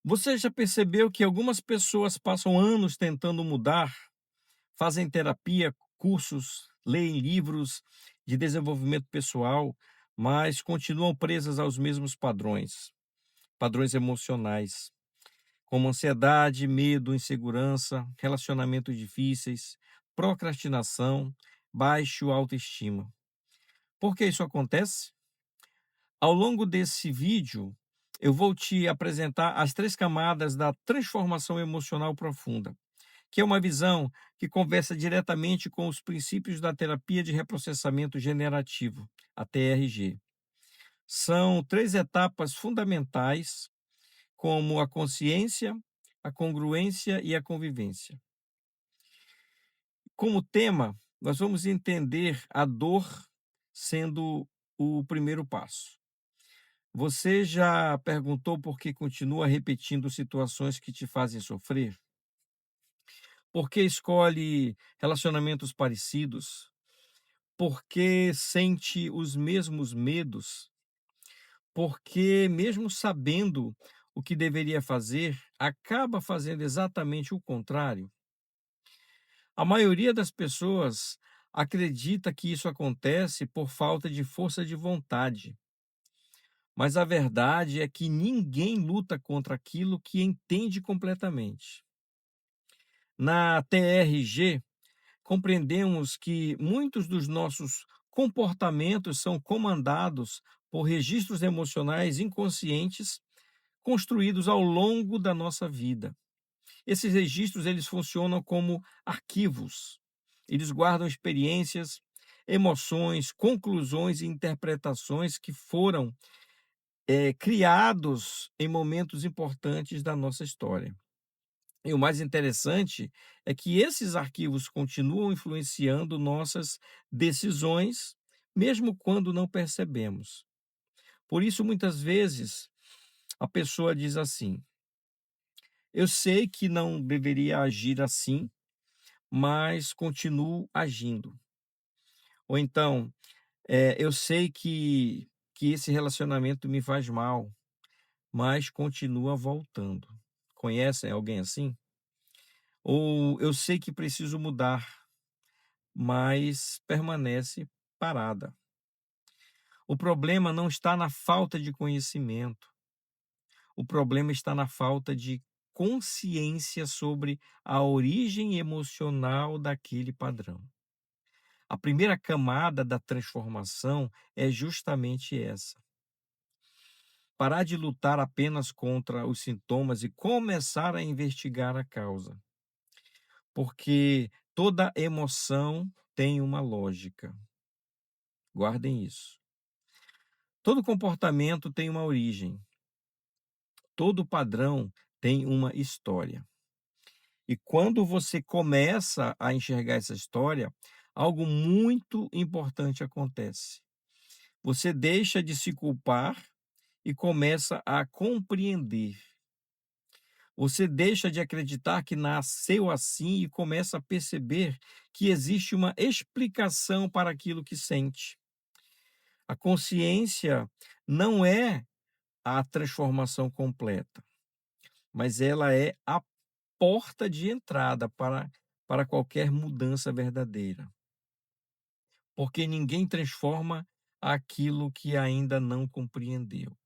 Você já percebeu que algumas pessoas passam anos tentando mudar, fazem terapia, cursos, leem livros de desenvolvimento pessoal, mas continuam presas aos mesmos padrões, padrões emocionais, como ansiedade, medo, insegurança, relacionamentos difíceis, procrastinação, baixo autoestima. Por que isso acontece? Ao longo desse vídeo, eu vou te apresentar as três camadas da transformação emocional profunda, que é uma visão que conversa diretamente com os princípios da terapia de reprocessamento generativo, a TRG. São três etapas fundamentais, como a consciência, a congruência e a convivência. Como tema, nós vamos entender a dor sendo o primeiro passo. Você já perguntou por que continua repetindo situações que te fazem sofrer? Por que escolhe relacionamentos parecidos? Por que sente os mesmos medos? Por que, mesmo sabendo o que deveria fazer, acaba fazendo exatamente o contrário? A maioria das pessoas acredita que isso acontece por falta de força de vontade. Mas a verdade é que ninguém luta contra aquilo que entende completamente. Na TRG, compreendemos que muitos dos nossos comportamentos são comandados por registros emocionais inconscientes construídos ao longo da nossa vida. Esses registros eles funcionam como arquivos. Eles guardam experiências, emoções, conclusões e interpretações que foram criados em momentos importantes da nossa história. E o mais interessante é que esses arquivos continuam influenciando nossas decisões, mesmo quando não percebemos. Por isso, muitas vezes, a pessoa diz assim: eu sei que não deveria agir assim, mas continuo agindo. Ou então, eu sei que esse relacionamento me faz mal, mas continua voltando. Conhecem alguém assim? Ou eu sei que preciso mudar, mas permanece parada. O problema não está na falta de conhecimento, o problema está na falta de consciência sobre a origem emocional daquele padrão. A primeira camada da transformação é justamente essa. Parar de lutar apenas contra os sintomas e começar a investigar a causa. Porque toda emoção tem uma lógica. Guardem isso. Todo comportamento tem uma origem. Todo padrão tem uma história. E quando você começa a enxergar essa história, algo muito importante acontece. Você deixa de se culpar e começa a compreender. Você deixa de acreditar que nasceu assim e começa a perceber que existe uma explicação para aquilo que sente. A consciência não é a transformação completa, mas ela é a porta de entrada para qualquer mudança verdadeira. Porque ninguém transforma aquilo que ainda não compreendeu.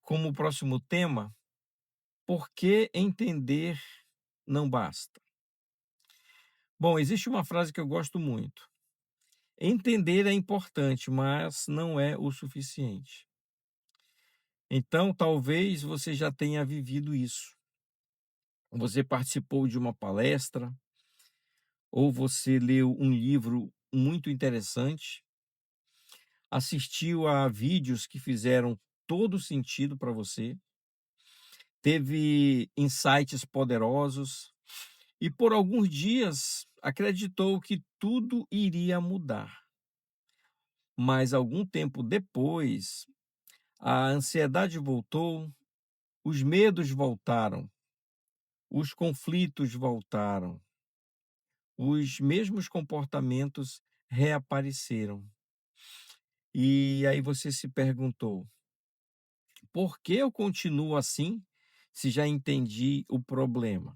Como próximo tema, por que entender não basta? Bom, existe uma frase que eu gosto muito. Entender é importante, mas não é o suficiente. Então, talvez você já tenha vivido isso. Você participou de uma palestra, ou você leu um livro muito interessante, assistiu a vídeos que fizeram todo sentido para você, teve insights poderosos e por alguns dias acreditou que tudo iria mudar. Mas algum tempo depois, a ansiedade voltou, os medos voltaram, os conflitos voltaram, os mesmos comportamentos reapareceram. E aí você se perguntou: por que eu continuo assim se já entendi o problema?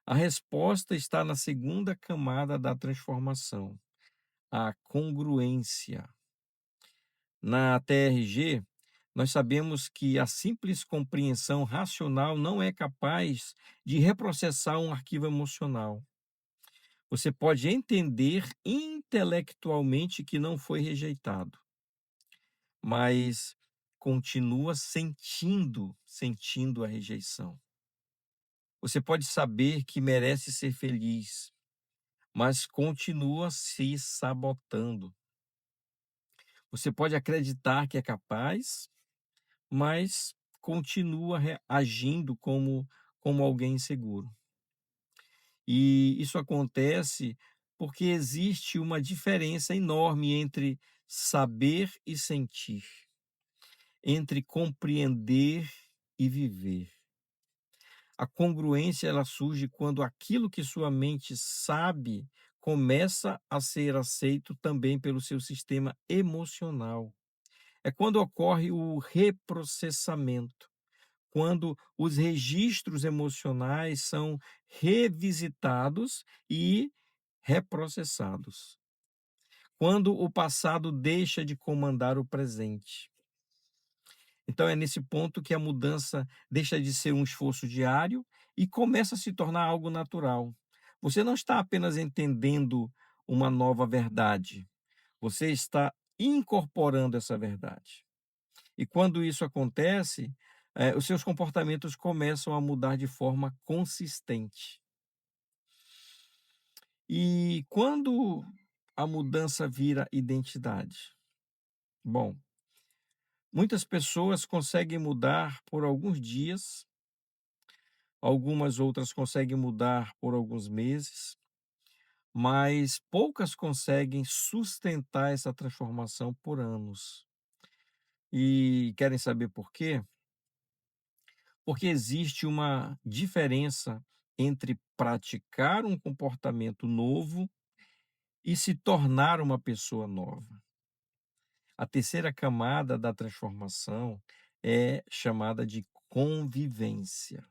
A resposta está na segunda camada da transformação, a congruência. Na TRG, nós sabemos que a simples compreensão racional não é capaz de reprocessar um arquivo emocional. Você pode entender intelectualmente que não foi rejeitado, mas continua sentindo a rejeição. Você pode saber que merece ser feliz, mas continua se sabotando. Você pode acreditar que é capaz, mas continua agindo como alguém inseguro. E isso acontece porque existe uma diferença enorme entre saber e sentir, entre compreender e viver. A congruência ela surge quando aquilo que sua mente sabe começa a ser aceito também pelo seu sistema emocional. É quando ocorre o reprocessamento, quando os registros emocionais são revisitados e reprocessados. Quando o passado deixa de comandar o presente. Então é nesse ponto que a mudança deixa de ser um esforço diário e começa a se tornar algo natural. Você não está apenas entendendo uma nova verdade, você está incorporando essa verdade. E quando isso acontece, os seus comportamentos começam a mudar de forma consistente. E quando a mudança vira identidade? Bom, muitas pessoas conseguem mudar por alguns dias, algumas outras conseguem mudar por alguns meses, mas poucas conseguem sustentar essa transformação por anos. E querem saber por quê? Porque existe uma diferença entre praticar um comportamento novo e se tornar uma pessoa nova. A terceira camada da transformação é chamada de convivência.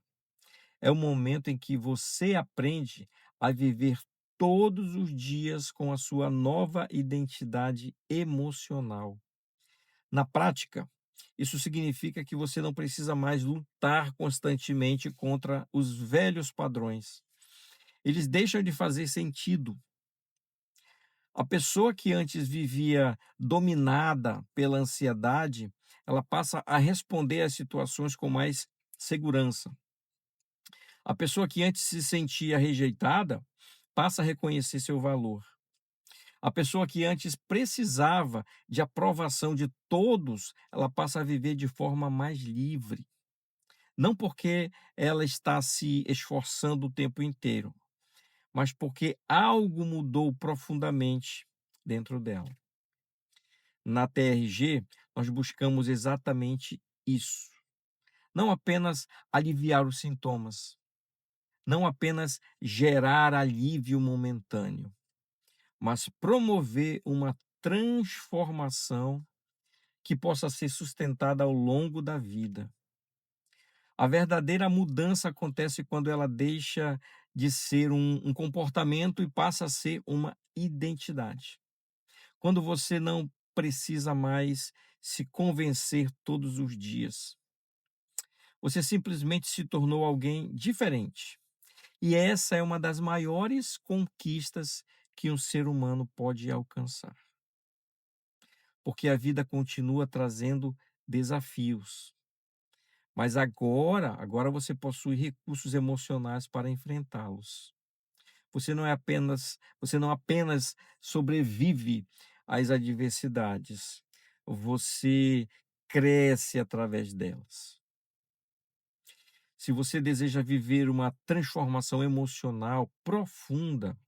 É o momento em que você aprende a viver todos os dias com a sua nova identidade emocional. Na prática, isso significa que você não precisa mais lutar constantemente contra os velhos padrões. Eles deixam de fazer sentido. A pessoa que antes vivia dominada pela ansiedade, ela passa a responder às situações com mais segurança. A pessoa que antes se sentia rejeitada, passa a reconhecer seu valor. A pessoa que antes precisava de aprovação de todos, ela passa a viver de forma mais livre. Não porque ela está se esforçando o tempo inteiro, mas porque algo mudou profundamente dentro dela. Na TRG, nós buscamos exatamente isso. Não apenas aliviar os sintomas, não apenas gerar alívio momentâneo, mas promover uma transformação que possa ser sustentada ao longo da vida. A verdadeira mudança acontece quando ela deixa de ser um comportamento e passa a ser uma identidade. Quando você não precisa mais se convencer todos os dias. Você simplesmente se tornou alguém diferente. E essa é uma das maiores conquistas que um ser humano pode alcançar. Porque a vida continua trazendo desafios. Mas agora você possui recursos emocionais para enfrentá-los. Você não apenas sobrevive às adversidades, você cresce através delas. Se você deseja viver uma transformação emocional profunda,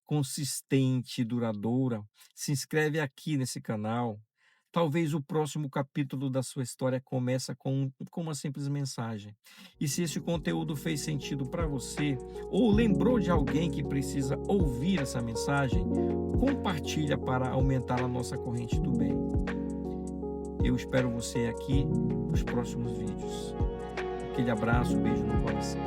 consistente e duradoura, se inscreve aqui nesse canal. Talvez o próximo capítulo da sua história começa com uma simples mensagem. E se esse conteúdo fez sentido para você, ou lembrou de alguém que precisa ouvir essa mensagem, compartilha para aumentar a nossa corrente do bem. Eu espero você aqui nos próximos vídeos. Aquele abraço, beijo no coração.